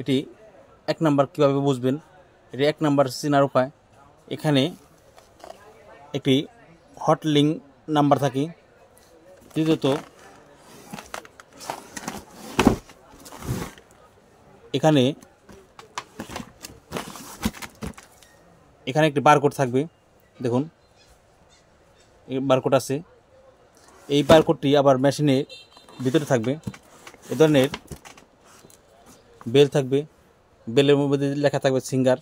এটি 1 নাম্বার কীভাবে বুঝবেন, এটি 1 নাম্বার চেনার উপায়। এখানে একটি হট লিঙ্ক নাম্বার থাকে। দ্বিতীয়ত এখানে একটি বারকোড থাকবে। দেখুন এই বারকোড আছে। এই বারকোডটি আবার মেশিনের ভিতরে থাকবে। এ ধরনের বেল থাকবে, বেলের মধ্যে লেখা থাকবে সিঙ্গার।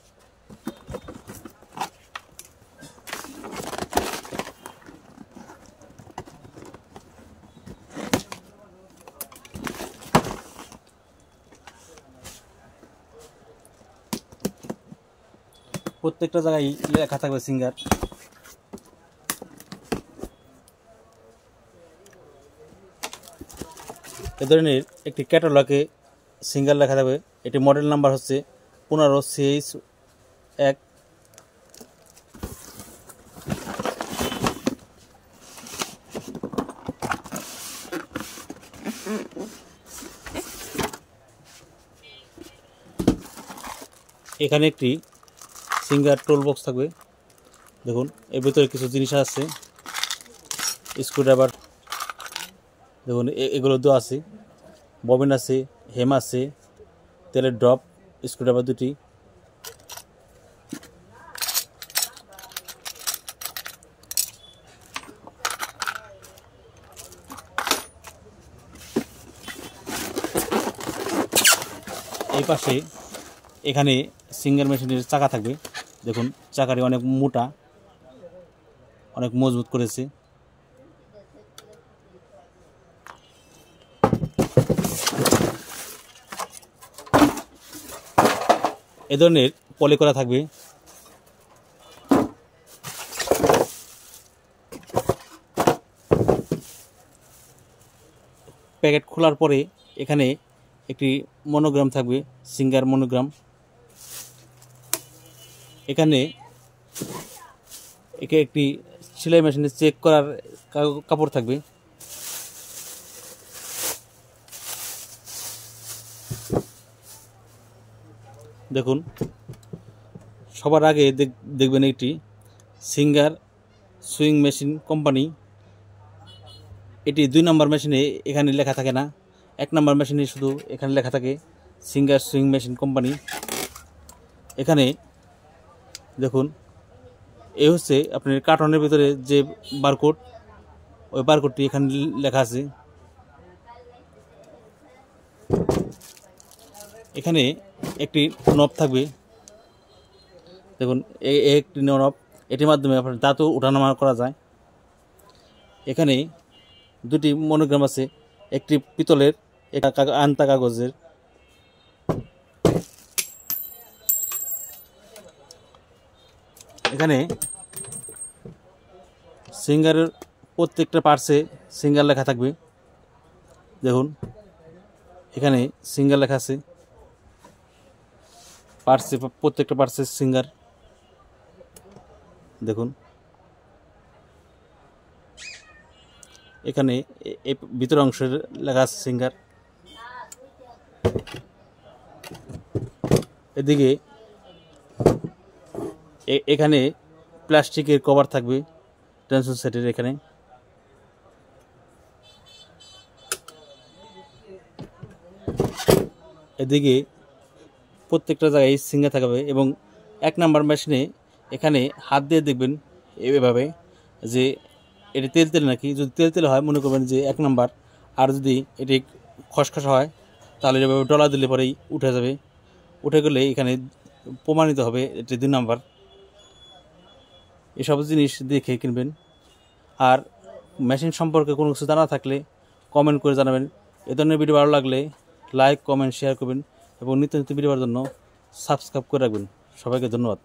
প্রত্যেকটা জায়গায় লেখা থাকবে সিঙ্গার। এ ধরনের একটি ক্যাটালগে সিঙ্গার লেখা থাকবে। এটি মডেল নাম্বার হচ্ছে 15CH1। এখানে একটি সিঙ্গার টোল বক্স থাকবে। দেখুন এর ভিতরে কিছু জিনিস আছে, স্ক্রুড্রাইভার দেখুন এগুলো দেওয়া আছে, ববিন আছে, হেম আছে, তেলের ড্রপ, স্ক্রুড্রাইভার দুটি। এই পাশে এখানে সিঙ্গার মেশিনের চাকা থাকবে। দেখুন চাকাটি অনেক মোটা, অনেক মজবুত করেছে। এ ধরনের পলি করা থাকবে। প্যাকেট খোলার পরে এখানে একটি মনোগ্রাম থাকবে, সিঙ্গার মনোগ্রাম। এখানে একটি সেলাই মেশিনে চেক করার কাপড় থাকবে। দেখুন সবার আগে দেখবেন একটি সিঙ্গার সুইং মেশিন কোম্পানি। এটি 2 নাম্বার মেশিনে এখানে লেখা থাকে না, 1 নাম্বার মেশিনে শুধু এখানে লেখা থাকে সিঙ্গার সুইং মেশিন কোম্পানি। এখানে দেখুন এই হচ্ছে আপনার কার্টনের ভিতরে যে বারকোড, ওই বারকোডটি এখানে লেখা আছে। এখানে একটি নব থাকবে। দেখুন একটি নব, এটির মাধ্যমে আপনার দাঁতও ওঠানামা করা যায়। এখানে 2টি মনোগ্রাম আছে, একটি পিতলের, আনতা কাগজের। এখানে সিঙ্গারের প্রত্যেকটা পার্টসে সিঙ্গার লেখা থাকবে। দেখুন এখানে সিঙ্গার লেখা আছে, পার্টসে প্রত্যেকটা পার্টসে সিঙ্গার। দেখুন এখানে ভিতর অংশের লেখা আছে সিঙ্গার। এদিকে এখানে প্লাস্টিকের কভার থাকবে ট্রান্সফার সেটের। এখানে এদিকে প্রত্যেকটা জায়গায় সিঙ্গার থাকবে এবং 1 নাম্বার মেশিনে এখানে হাত দিয়ে দেখবেন এভাবে যে এটি তেল নাকি। যদি তেল হয় মনে করবেন যে 1 নাম্বার, আর যদি এটি খসখসা হয় তাহলে এভাবে ডলা দিলে পরেই উঠে যাবে। উঠে গেলে এখানে প্রমাণিত হবে এটি 2 নাম্বার। এসব জিনিস দেখে কিনবেন। আর মেশিন সম্পর্কে কোনো কিছু জানা থাকলে কমেন্ট করে জানাবেন। এ ধরনের ভিডিও ভালো লাগলে লাইক, কমেন্ট, শেয়ার করবেন এবং নিত্য নতুন ভিডিওর জন্য সাবস্ক্রাইব করে রাখবেন। সবাইকে ধন্যবাদ।